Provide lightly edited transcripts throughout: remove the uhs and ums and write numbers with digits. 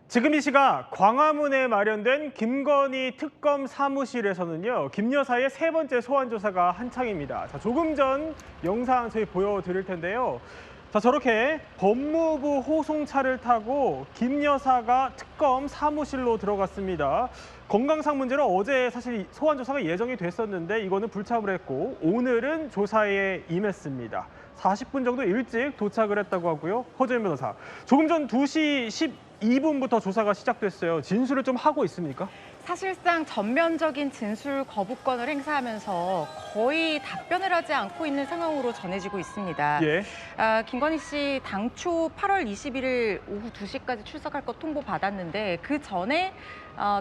지금 이 시각 광화문에 마련된 김건희 특검 사무실에서는요, 김 여사의 세 번째 소환 조사가 한창입니다. 자, 조금 전 영상 저희 보여드릴 텐데요. 자, 저렇게 법무부 호송차를 타고 김 여사가 특검 사무실로 들어갔습니다. 건강상 문제로 어제 사실 소환 조사가 예정이 됐었는데 이거는 불참을 했고 오늘은 조사에 임했습니다. 40분 정도 일찍 도착을 했다고 하고요. 허재현 변호사, 조금 전 2시 12분부터 조사가 시작됐어요. 진술을 좀 하고 있습니까? 사실상 전면적인 진술 거부권을 행사하면서 거의 답변을 하지 않고 있는 상황으로 전해지고 있습니다. 예. 김건희 씨 당초 8월 21일 오후 2시까지 출석할 것 통보받았는데 그 전에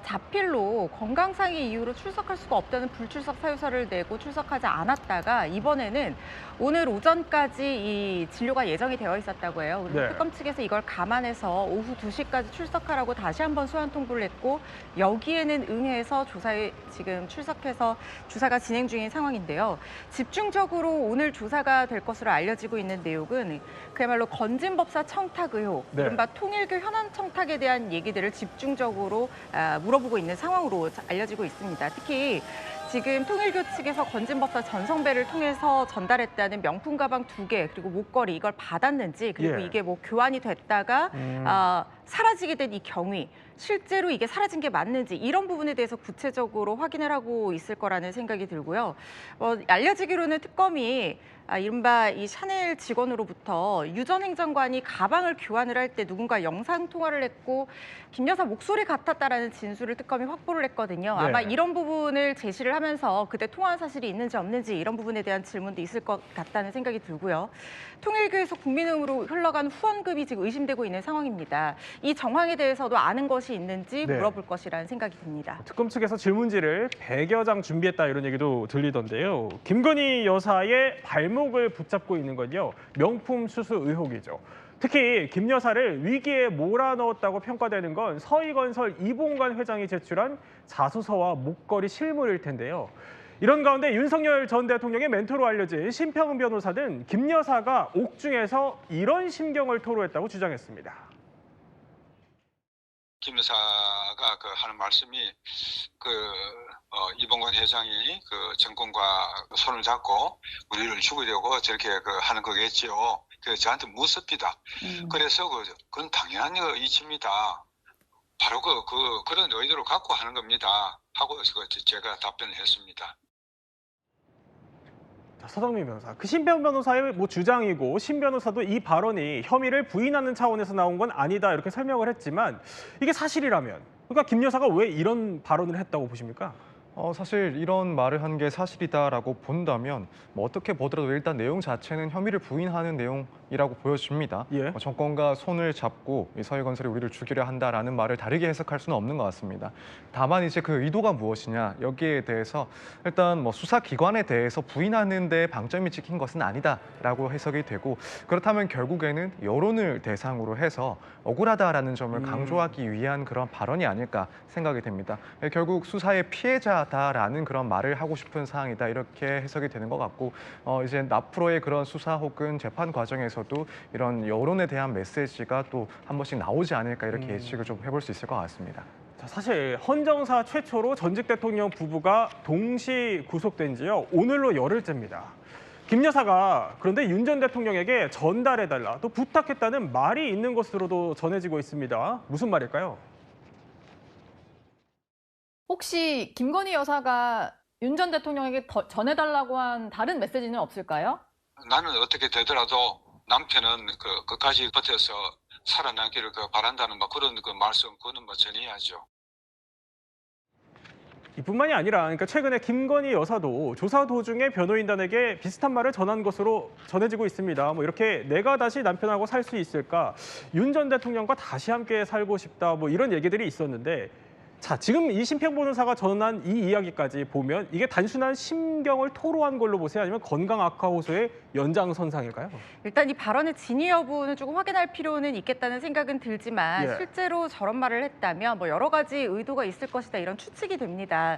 자필로 건강상의 이유로 출석할 수가 없다는 불출석 사유서를 내고 출석하지 않았다가 이번에는 오늘 오전까지 이 진료가 예정이 되어 있었다고 해요. 그리고 네. 특검 측에서 이걸 감안해서 오후 2시까지 출석하라고 다시 한번 소환 통보를 했고 여기에는 응해서 조사에 지금 출석해서 조사가 진행 중인 상황인데요. 집중적으로 오늘 조사가 될 것으로 알려지고 있는 내용은 그야말로 건진법사 청탁 의혹, 네. 이른바 통일교 현안 청탁에 대한 얘기들을 집중적으로 물어보고 있는 상황으로 알려지고 있습니다. 특히 지금 통일교 측에서 건진법사 전성배를 통해서 전달했다는 명품 가방 2개 그리고 목걸이 이걸 받았는지 그리고 예. 이게 뭐 교환이 됐다가 사라지게 된 이 경위 실제로 이게 사라진 게 맞는지 이런 부분에 대해서 구체적으로 확인을 하고 있을 거라는 생각이 들고요. 알려지기로는 특검이 이른바 이 샤넬 직원으로부터 유 전 행정관이 가방을 교환을 할 때 누군가 영상 통화를 했고 김 여사 목소리 같았다라는 진술을 특검이 확보를 했거든요. 네. 아마 이런 부분을 제시를 하면서 그때 통화한 사실이 있는지 없는지 이런 부분에 대한 질문도 있을 것 같다는 생각이 들고요. 통일교에서 국민의힘으로 흘러간 후원금이 지금 의심되고 있는 상황입니다. 이 정황에 대해서도 아는 것이 있는지 네. 물어볼 것이라는 생각이 듭니다. 특검 측에서 질문지를 100여 장 준비했다 이런 얘기도 들리던데요. 김건희 여사의 발목을 붙잡고 있는 건요, 명품 수수 의혹이죠. 특히 김 여사를 위기에 몰아넣었다고 평가되는 건 서희건설 이봉관 회장이 제출한 자수서와 목걸이 실물일 텐데요. 이런 가운데 윤석열 전 대통령의 멘토로 알려진 심평은 변호사는 김 여사가 옥중에서 이런 심경을 토로했다고 주장했습니다. 김 여사가 하는 말씀이 이봉관 회장이 정권과 손을 잡고 우리를 죽이려고 저렇게 하는 거겠지요. 그래서 저한테 무섭다. 그래서 그건 당연한 이치입니다. 바로 그런 의도를 갖고 하는 겁니다. 하고 제가 답변을 했습니다. 서정민 변호사, 심평 변호사의 주장이고 심 변호사도 이 발언이 혐의를 부인하는 차원에서 나온 건 아니다 이렇게 설명을 했지만 이게 사실이라면 그러니까 김 여사가 왜 이런 발언을 했다고 보십니까? 사실 이런 말을 한 게 사실이다라고 본다면 어떻게 보더라도 일단 내용 자체는 혐의를 부인하는 내용이라고 보여집니다. 예. 정권과 손을 잡고 이 서희건설이 우리를 죽이려 한다라는 말을 다르게 해석할 수는 없는 것 같습니다. 다만 이제 그 의도가 무엇이냐 여기에 대해서 일단 수사기관에 대해서 부인하는 데 방점이 찍힌 것은 아니다라고 해석이 되고 그렇다면 결국에는 여론을 대상으로 해서 억울하다라는 점을 강조하기 위한 그런 발언이 아닐까 생각이 됩니다. 결국 수사의 피해자다라는 그런 말을 하고 싶은 사항이다 이렇게 해석이 되는 것 같고 이제 앞으로의 그런 수사 혹은 재판 과정에서도 이런 여론에 대한 메시지가 또 한 번씩 나오지 않을까 이렇게 예측을 좀 해볼 수 있을 것 같습니다. 자, 사실 헌정사 최초로 전직 대통령 부부가 동시 구속된 지요 오늘로 열흘째입니다. 김 여사가 그런데 윤 전 대통령에게 전달해달라 또 부탁했다는 말이 있는 것으로도 전해지고 있습니다. 무슨 말일까요? 혹시 김건희 여사가 윤 전 대통령에게 전해달라고 한 다른 메시지는 없을까요? 나는 어떻게 되더라도 남편은 끝까지 버텨서 살아남기를 바란다는 그런 말씀 그거는 전해야죠. 이뿐만이 아니라 그러니까 최근에 김건희 여사도 조사 도중에 변호인단에게 비슷한 말을 전한 것으로 전해지고 있습니다. 이렇게 내가 다시 남편하고 살 수 있을까? 윤 전 대통령과 다시 함께 살고 싶다. 이런 얘기들이 있었는데 자, 지금 이 심평 변호사가 전한 이 이야기까지 보면 이게 단순한 심경을 토로한 걸로 보세요? 아니면 건강 악화 호소의 연장선상일까요? 일단 이 발언의 진위 여부는 조금 확인할 필요는 있겠다는 생각은 들지만 예. 실제로 저런 말을 했다면 여러 가지 의도가 있을 것이다 이런 추측이 됩니다.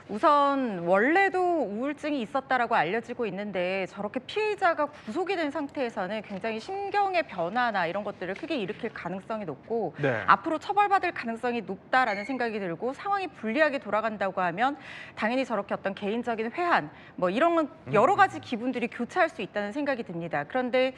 우선 원래도 우울증이 있었다라고 알려지고 있는데 저렇게 피의자가 구속이 된 상태에서는 굉장히 심경의 변화나 이런 것들을 크게 일으킬 가능성이 높고 네. 앞으로 처벌받을 가능성이 높다라는 생각이 들고 상황이 불리하게 돌아간다고 하면 당연히 저렇게 어떤 개인적인 회한 뭐 이런 여러 가지 기분들이 교차할 수 있다는 생각이 듭니다. 그런데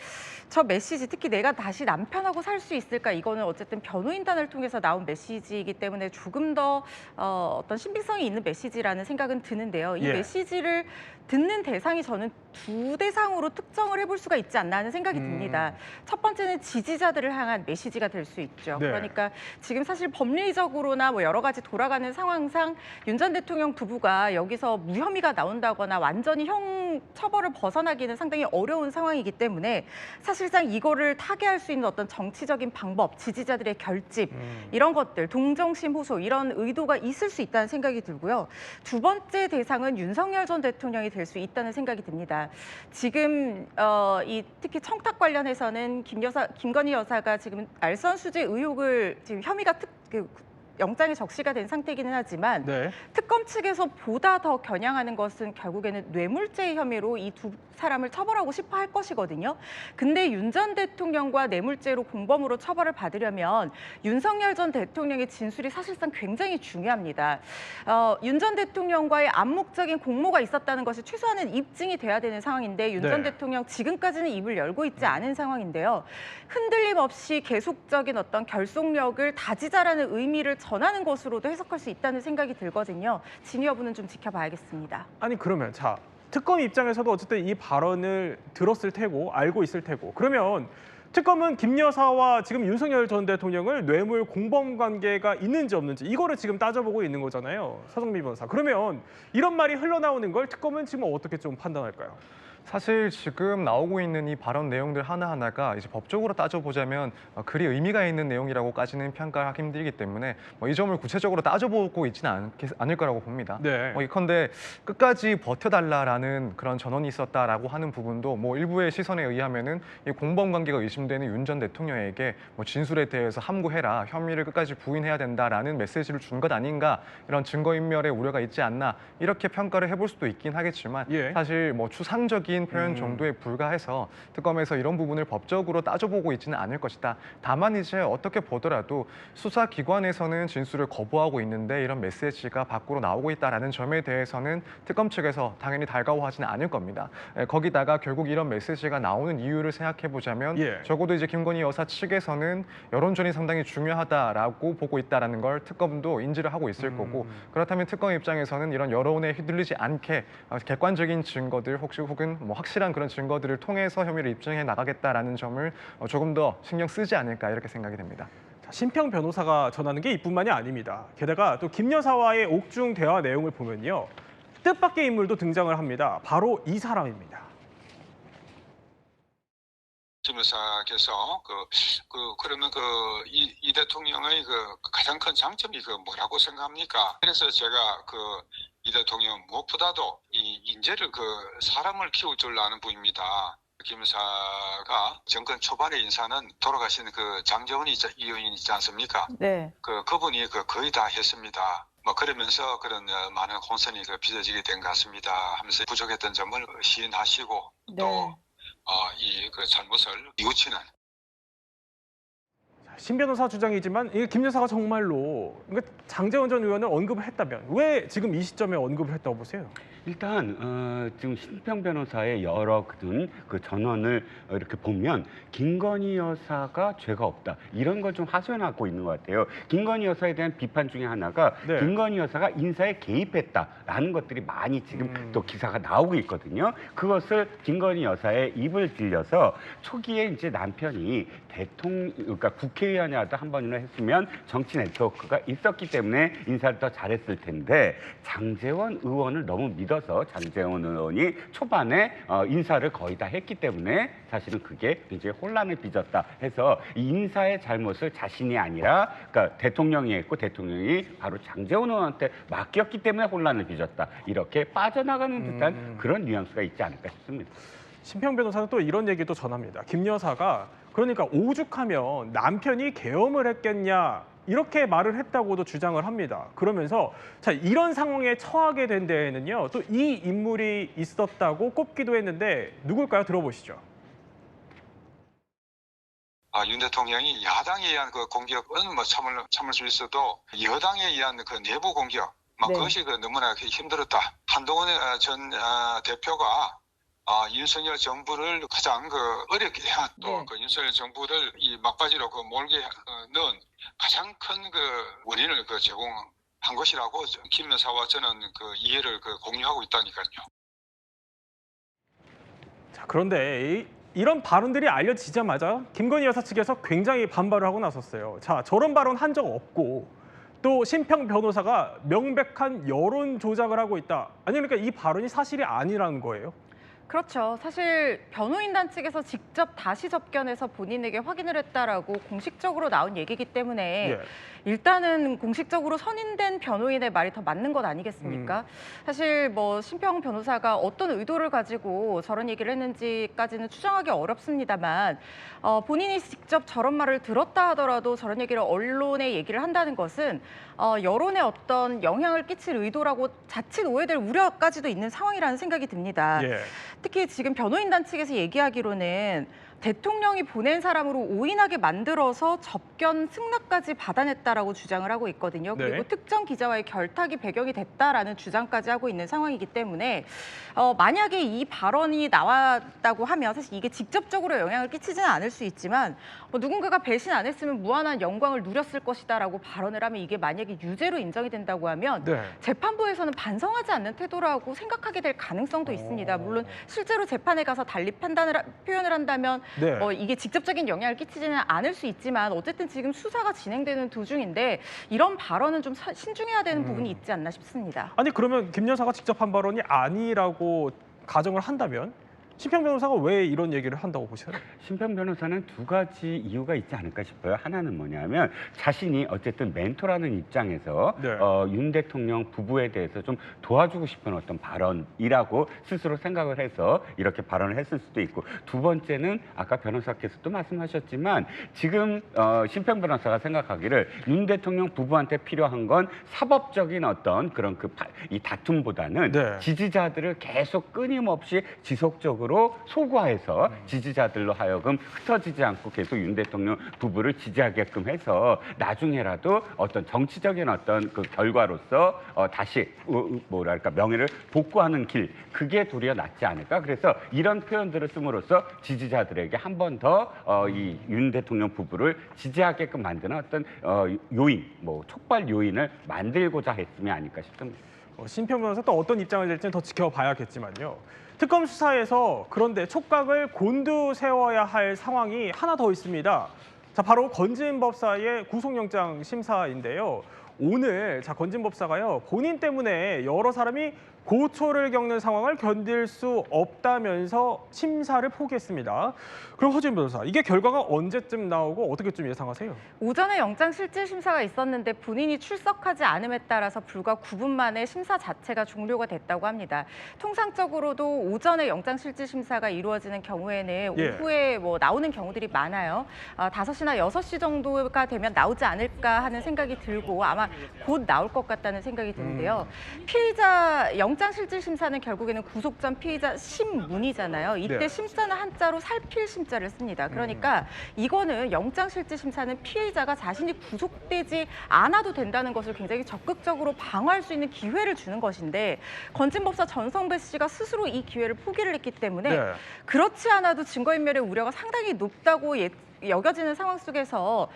저 메시지 특히 내가 다시 남편하고 살 수 있을까 이거는 어쨌든 변호인단을 통해서 나온 메시지이기 때문에 조금 더 어떤 신빙성이 있는 메시지라는 생각은 드는데요. 이 예. 메시지를 듣는 대상이 저는 두 대상으로 특정을 해볼 수가 있지 않나 하는 생각이 듭니다. 첫 번째는 지지자들을 향한 메시지가 될 수 있죠. 네. 그러니까 지금 사실 법리적으로나 뭐 여러 가지 돌아가는 상황상 윤 전 대통령 부부가 여기서 무혐의가 나온다거나 완전히 형 처벌을 벗어나기는 상당히 어려운 상황이기 때문에 사실상 이거를 타개할 수 있는 어떤 정치적인 방법, 지지자들의 결집 이런 것들, 동정심 호소 이런 의도가 있을 수 있다는 생각이 들고요. 두 번째 대상은 윤석열 전 대통령이 될 수 있다는 생각이 듭니다. 지금 이 특히 청탁 관련해서는 김건희 여사가 지금 알선수재 의혹을 지금 혐의가 영장에 적시가 된 상태이기는 하지만 네. 특검 측에서 보다 더 겨냥하는 것은 결국에는 뇌물죄 혐의로 이 두 사람을 처벌하고 싶어 할 것이거든요. 근데 윤 전 대통령과 뇌물죄로 공범으로 처벌을 받으려면 윤석열 전 대통령의 진술이 사실상 굉장히 중요합니다. 윤 전 대통령과의 암묵적인 공모가 있었다는 것이 최소한은 입증이 돼야 되는 상황인데 윤 전 네. 대통령 지금까지는 입을 열고 있지 않은 상황인데요. 흔들림 없이 계속적인 어떤 결속력을 다지자라는 의미를 전하는 것으로도 해석할 수 있다는 생각이 들거든요. 진위 여부는 좀 지켜봐야겠습니다. 아니 그러면 자 특검 입장에서도 어쨌든 이 발언을 들었을 테고 알고 있을 테고 그러면 특검은 김 여사와 지금 윤석열 전 대통령을 뇌물 공범 관계가 있는지 없는지 이거를 지금 따져보고 있는 거잖아요. 서정미 변호사. 그러면 이런 말이 흘러나오는 걸 특검은 지금 어떻게 좀 판단할까요? 사실 지금 나오고 있는 이 발언 내용들 하나하나가 이제 법적으로 따져보자면 그리 의미가 있는 내용이라고까지는 평가하기 힘들기 때문에 이 점을 구체적으로 따져보고 있지는 않을 거라고 봅니다. 네. 이컨대 끝까지 버텨달라라는 그런 전언이 있었다라고 하는 부분도 일부의 시선에 의하면은 이 공범 관계가 의심되는 윤 전 대통령에게 진술에 대해서 함구해라, 혐의를 끝까지 부인해야 된다라는 메시지를 준 것 아닌가 이런 증거인멸의 우려가 있지 않나 이렇게 평가를 해볼 수도 있긴 하겠지만 예. 사실 추상적인 표현 정도에 불과해서 특검에서 이런 부분을 법적으로 따져보고 있지는 않을 것이다. 다만 이제 어떻게 보더라도 수사기관에서는 진술을 거부하고 있는데 이런 메시지가 밖으로 나오고 있다는 점에 대해서는 특검 측에서 당연히 달가워하지는 않을 겁니다. 거기다가 결국 이런 메시지가 나오는 이유를 생각해보자면 예. 적어도 이제 김건희 여사 측에서는 여론전이 상당히 중요하다라고 보고 있다는 걸 특검도 인지를 하고 있을 거고 그렇다면 특검 입장에서는 이런 여론에 휘둘리지 않게 객관적인 증거들 혹은 확실한 그런 증거들을 통해서 혐의를 입증해 나가겠다라는 점을 조금 더 신경 쓰지 않을까 이렇게 생각이 됩니다. 신평 변호사가 전하는 게 이뿐만이 아닙니다. 게다가 또 김 여사와의 옥중 대화 내용을 보면요. 뜻밖의 인물도 등장을 합니다. 바로 이 사람입니다. 김 여사께서 그러면 이 대통령의 가장 큰 장점이 뭐라고 생각합니까? 그래서 제가 이 대통령 무엇보다도 이 인재를 사람을 키울 줄 아는 분입니다. 김 여사가 정권 초반의 인사는 돌아가신 장제원 의원 있지 않습니까? 네. 그분이 거의 다 했습니다. 그러면서 그런 많은 혼선이 빚어지게 된 것 같습니다. 하면서 부족했던 점을 시인하시고 네. 또 이 잘못을 뉘우치는. 신 변호사 주장이지만 이 김 여사가 정말로 장제원 전 의원을 언급을 했다면 왜 지금 이 시점에 언급을 했다고 보세요? 일단 지금 신평 변호사의 여러 그 전언을 이렇게 보면 김건희 여사가 죄가 없다 이런 걸 좀 하소연하고 있는 것 같아요. 김건희 여사에 대한 비판 중에 하나가 네. 김건희 여사가 인사에 개입했다라는 것들이 많이 지금 또 기사가 나오고 있거든요. 그것을 김건희 여사의 입을 들려서 초기에 이제 남편이 그러니까 국회의원이라도 한 번이나 했으면 정치 네트워크가 있었기 때문에 인사를 더 잘했을 텐데 장제원 의원을 너무 믿어서 장제원 의원이 초반에 인사를 거의 다 했기 때문에 사실은 그게 굉장히 혼란을 빚었다 해서 이 인사의 잘못을 자신이 아니라 그러니까 대통령이 했고 대통령이 바로 장제원 의원한테 맡겼기 때문에 혼란을 빚었다. 이렇게 빠져나가는 듯한 그런 뉘앙스가 있지 않을까 싶습니다. 신평 변호사는 또 이런 얘기도 전합니다. 김 여사가 그러니까 오죽하면 남편이 계엄을 했겠냐 이렇게 말을 했다고도 주장을 합니다. 그러면서 자, 이런 상황에 처하게 된 데에는요. 또 이 인물이 있었다고 꼽기도 했는데 누굴까요? 들어보시죠. 윤 대통령이 야당에 의한 그 공격은 뭐 참을 수 있어도 여당에 의한 그 내부 공격, 막 네. 그것이 너무나 힘들었다. 한동훈 전 대표가 윤석열 정부를 가장 어렵게 또 네. 윤석열 정부를 이 막바지로 몰게 넣은 가장 큰 원인을 제공한 것이라고 김 여사와 저는 이해를 공유하고 있다니까요. 자, 그런데 이런 발언들이 알려지자마자 김건희 여사 측에서 굉장히 반발을 하고 나섰어요. 자, 저런 발언 한 적 없고 또 심평 변호사가 명백한 여론 조작을 하고 있다. 아니 그러니까 이 발언이 사실이 아니라는 거예요. 그렇죠. 사실 변호인단 측에서 직접 다시 접견해서 본인에게 확인을 했다라고 공식적으로 나온 얘기이기 때문에 예. 일단은 공식적으로 선임된 변호인의 말이 더 맞는 것 아니겠습니까? 사실 뭐 심평 변호사가 어떤 의도를 가지고 저런 얘기를 했는지까지는 추정하기 어렵습니다만 본인이 직접 저런 말을 들었다 하더라도 저런 얘기를 언론에 얘기를 한다는 것은 여론에 어떤 영향을 끼칠 의도라고 자칫 오해될 우려까지도 있는 상황이라는 생각이 듭니다. 예. 특히 지금 변호인단 측에서 얘기하기로는 대통령이 보낸 사람으로 오인하게 만들어서 접견 승낙까지 받아냈다라고 주장을 하고 있거든요. 그리고 네. 특정 기자와의 결탁이 배경이 됐다라는 주장까지 하고 있는 상황이기 때문에 만약에 이 발언이 나왔다고 하면 사실 이게 직접적으로 영향을 끼치지는 않을 수 있지만 누군가가 배신 안 했으면 무한한 영광을 누렸을 것이다라고 발언을 하면 이게 만약에 유죄로 인정이 된다고 하면 네. 재판부에서는 반성하지 않는 태도라고 생각하게 될 가능성도 있습니다. 물론 실제로 재판에 가서 달리 표현을 한다면 네. 이게 직접적인 영향을 끼치지는 않을 수 있지만 어쨌든 지금 수사가 진행되는 도중인데 이런 발언은 좀 신중해야 되는 부분이 있지 않나 싶습니다. 아니 그러면 김 여사가 직접 한 발언이 아니라고 가정을 한다면 심평 변호사가 왜 이런 얘기를 한다고 보셔요? 심평 변호사는 두 가지 이유가 있지 않을까 싶어요. 하나는 뭐냐면 자신이 어쨌든 멘토라는 입장에서 네. 윤 대통령 부부에 대해서 좀 도와주고 싶은 어떤 발언이라고 스스로 생각을 해서 이렇게 발언을 했을 수도 있고, 두 번째는 아까 변호사께서도 말씀하셨지만 지금 심평 변호사가 생각하기를 윤 대통령 부부한테 필요한 건 사법적인 어떤 그런 이 다툼보다는 네. 지지자들을 계속 끊임없이 지속적으로 소구해서 지지자들로 하여금 흩어지지 않고 계속 윤 대통령 부부를 지지하게끔 해서 나중에라도 어떤 정치적인 어떤 그 결과로서 다시 뭐랄까 명예를 복구하는 길, 그게 도리어 낫지 않을까. 그래서 이런 표현들을 씀으로써 지지자들에게 한 번 더 이 윤 대통령 부부를 지지하게끔 만드는 어떤 요인, 뭐 촉발 요인을 만들고자 했음이 아닐까 싶습니다. 심평 변호사 또 어떤 입장을 낼지는 더 지켜봐야겠지만요. 특검 수사에서 그런데 촉각을 곤두세워야 할 상황이 하나 더 있습니다. 자, 바로 건진 법사의 구속영장 심사인데요. 오늘 건진 법사가요, 본인 때문에 여러 사람이 고초를 겪는 상황을 견딜 수 없다면서 심사를 포기했습니다. 그럼 허준 변호사, 이게 결과가 언제쯤 나오고 어떻게 좀 예상하세요? 오전에 영장 실질 심사가 있었는데 본인이 출석하지 않음에 따라서 불과 9분 만에 심사 자체가 종료가 됐다고 합니다. 통상적으로도 오전에 영장 실질 심사가 이루어지는 경우에는 예. 오후에 나오는 경우들이 많아요. 5시나 6시 정도가 되면 나오지 않을까 하는 생각이 들고 아마 곧 나올 것 같다는 생각이 드는데요. 피의자 영장 실질 심사는 결국에는 구속 전 피의자 심문이잖아요. 이때 네. 심자는 한자로 살필 심자를 씁니다. 그러니까 이거는 영장 실질 심사는 피의자가 자신이 구속되지 않아도 된다는 것을 굉장히 적극적으로 방어할 수 있는 기회를 주는 것인데 건진 법사 전성배 씨가 스스로 이 기회를 포기를 했기 때문에 네. 그렇지 않아도 증거인멸의 우려가 상당히 높다고 여겨지는 상황 속에서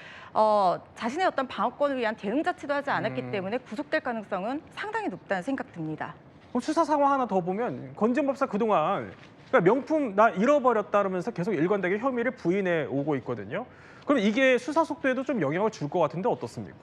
자신의 어떤 방어권을 위한 대응 자체도 하지 않았기 때문에 구속될 가능성은 상당히 높다는 생각 듭니다. 그럼 수사 상황 하나 더 보면 건진 법사 그동안 그러니까 명품 나 잃어버렸다 그러면서 계속 일관되게 혐의를 부인해 오고 있거든요. 그럼 이게 수사 속도에도 좀 영향을 줄 것 같은데 어떻습니까?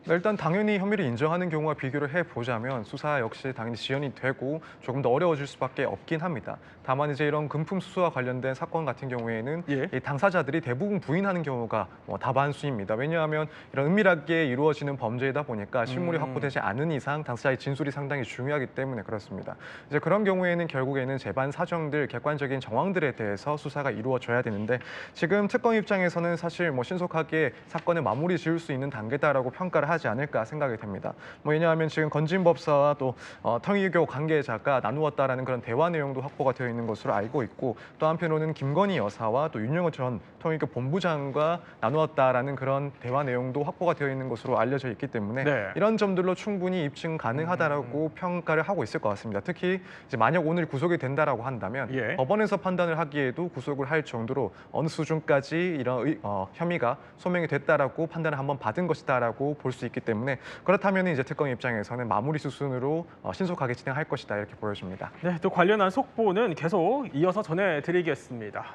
일단 당연히 혐의를 인정하는 경우와 비교를 해보자면 수사 역시 당연히 지연이 되고 조금 더 어려워질 수밖에 없긴 합니다. 다만 이제 이런 금품 수수와 관련된 사건 같은 경우에는 예. 이 당사자들이 대부분 부인하는 경우가 다반수입니다. 왜냐하면 이런 은밀하게 이루어지는 범죄이다 보니까 실물이 확보되지 않은 이상 당사자의 진술이 상당히 중요하기 때문에 그렇습니다. 이제 그런 경우에는 결국에는 재반 사정들, 객관적인 정황들에 대해서 수사가 이루어져야 되는데 지금 특검 입장에서는 사실 신속하게 사건을 마무리 지을 수 있는 단계다라고 평가를 하지 않을까 생각이 됩니다. 왜냐하면 지금 건진 법사와 또 통일교 관계자가 나누었다라는 그런 대화 내용도 확보가 되어 있는 것으로 알고 있고 또 한편으로는 김건희 여사와 또 윤영호 전 통일교 본부장과 나누었다라는 그런 대화 내용도 확보가 되어 있는 것으로 알려져 있기 때문에 네. 이런 점들로 충분히 입증 가능하다라고 평가를 하고 있을 것 같습니다. 특히 이제 만약 오늘 구속이 된다라고 한다면 예. 법원에서 판단을 하기에도 구속을 할 정도로 어느 수준까지 이런 혐의가 소명이 됐다라고 판단을 한번 받은 것이다라고 볼 수 있기 때문에 그렇다면 이제 특검 입장에서는 마무리 수순으로 신속하게 진행할 것이다 이렇게 보여집니다. 네, 또 관련한 속보는 계속 이어서 전해드리겠습니다.